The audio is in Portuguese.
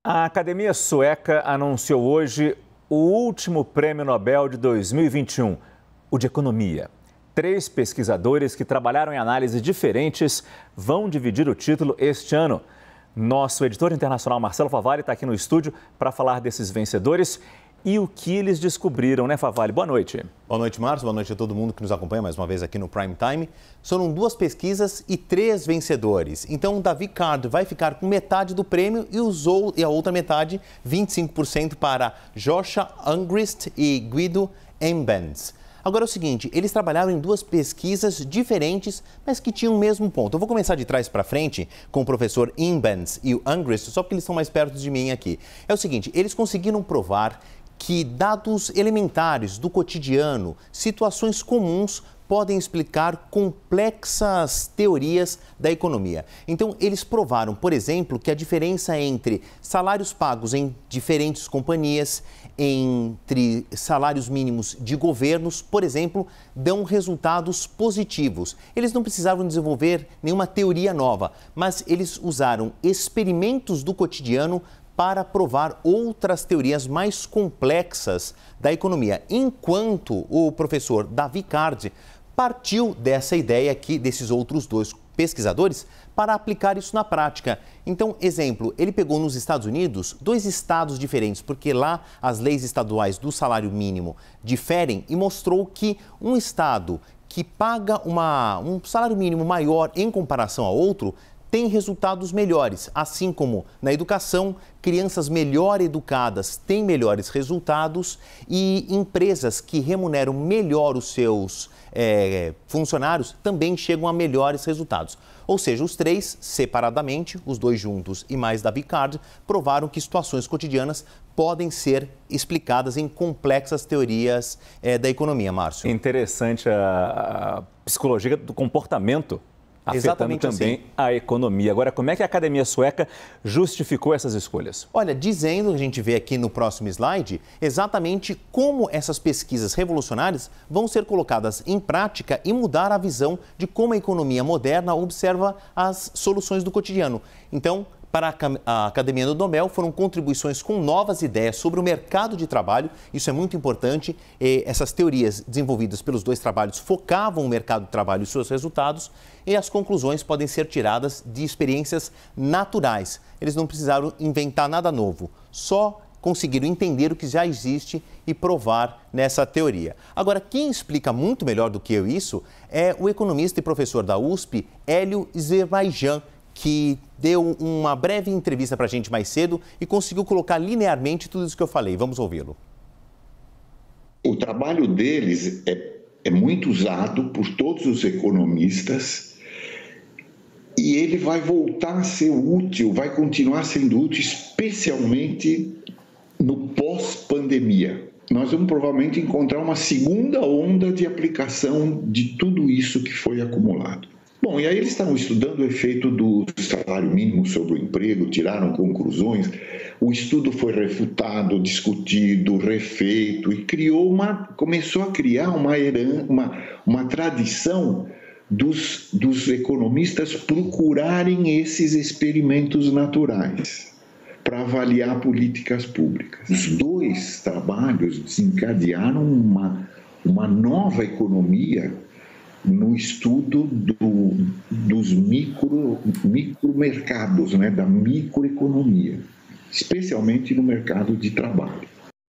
A Academia Sueca anunciou hoje o último Prêmio Nobel de 2021, o de Economia. 3 pesquisadores que trabalharam em análises diferentes vão dividir o título este ano. Nosso editor internacional Marcelo Favalli está aqui no estúdio para falar desses vencedores e o que eles descobriram, né, Favalli? Boa noite. Boa noite, Márcio. Boa noite a todo mundo que nos acompanha mais uma vez aqui no Prime Time. Foram 2 pesquisas e 3 vencedores. Então, o David Card vai ficar com metade do prêmio e a outra metade, 25%, para Joshua Angrist e Guido Embens. Agora é o seguinte, eles trabalharam em 2 pesquisas diferentes, mas que tinham o mesmo ponto. Eu vou começar de trás para frente com o professor Embens e o Angrist, só porque eles estão mais perto de mim aqui. É o seguinte, eles conseguiram provar que dados elementares do cotidiano, situações comuns, podem explicar complexas teorias da economia. Então, eles provaram, por exemplo, que a diferença entre salários pagos em diferentes companhias, entre salários mínimos de governos, por exemplo, dão resultados positivos. Eles não precisavam desenvolver nenhuma teoria nova, mas eles usaram experimentos do cotidiano para provar outras teorias mais complexas da economia, enquanto o professor David Card partiu dessa ideia aqui, desses outros 2 pesquisadores, para aplicar isso na prática. Então, exemplo, ele pegou nos Estados Unidos 2 estados diferentes, porque lá as leis estaduais do salário mínimo diferem, e mostrou que um estado que paga um salário mínimo maior em comparação a outro, tem resultados melhores, assim como na educação, crianças melhor educadas têm melhores resultados e empresas que remuneram melhor os seus funcionários também chegam a melhores resultados. Ou seja, os 3 separadamente, os 2 juntos e mais David Card, provaram que situações cotidianas podem ser explicadas em complexas teorias da economia, Márcio. Interessante a psicologia do comportamento afetando Exatamente também assim. a economia. Agora, como é que a Academia Sueca justificou essas escolhas? Olha, dizendo, a gente vê aqui no próximo slide, exatamente como essas pesquisas revolucionárias vão ser colocadas em prática e mudar a visão de como a economia moderna observa as soluções do cotidiano. Então, para a Academia do Nobel, foram contribuições com novas ideias sobre o mercado de trabalho. Isso é muito importante. Essas teorias desenvolvidas pelos 2 trabalhos focavam o mercado de trabalho e seus resultados. E as conclusões podem ser tiradas de experiências naturais. Eles não precisaram inventar nada novo, só conseguiram entender o que já existe e provar nessa teoria. Agora, quem explica muito melhor do que eu isso é o economista e professor da USP, Hélio Zermaijan, que deu uma breve entrevista para a gente mais cedo e conseguiu colocar linearmente tudo isso que eu falei. Vamos ouvi-lo. O trabalho deles é muito usado por todos os economistas e ele vai voltar a ser útil, vai continuar sendo útil, especialmente no pós-pandemia. Nós vamos provavelmente encontrar uma segunda onda de aplicação de tudo isso que foi acumulado. Bom, e aí eles estavam estudando o efeito do salário mínimo sobre o emprego, tiraram conclusões, o estudo foi refutado, discutido, refeito e começou a criar uma tradição dos economistas procurarem esses experimentos naturais para avaliar políticas públicas. Os 2 trabalhos desencadearam uma nova economia no estudo dos micromercados, né, da microeconomia, especialmente no mercado de trabalho.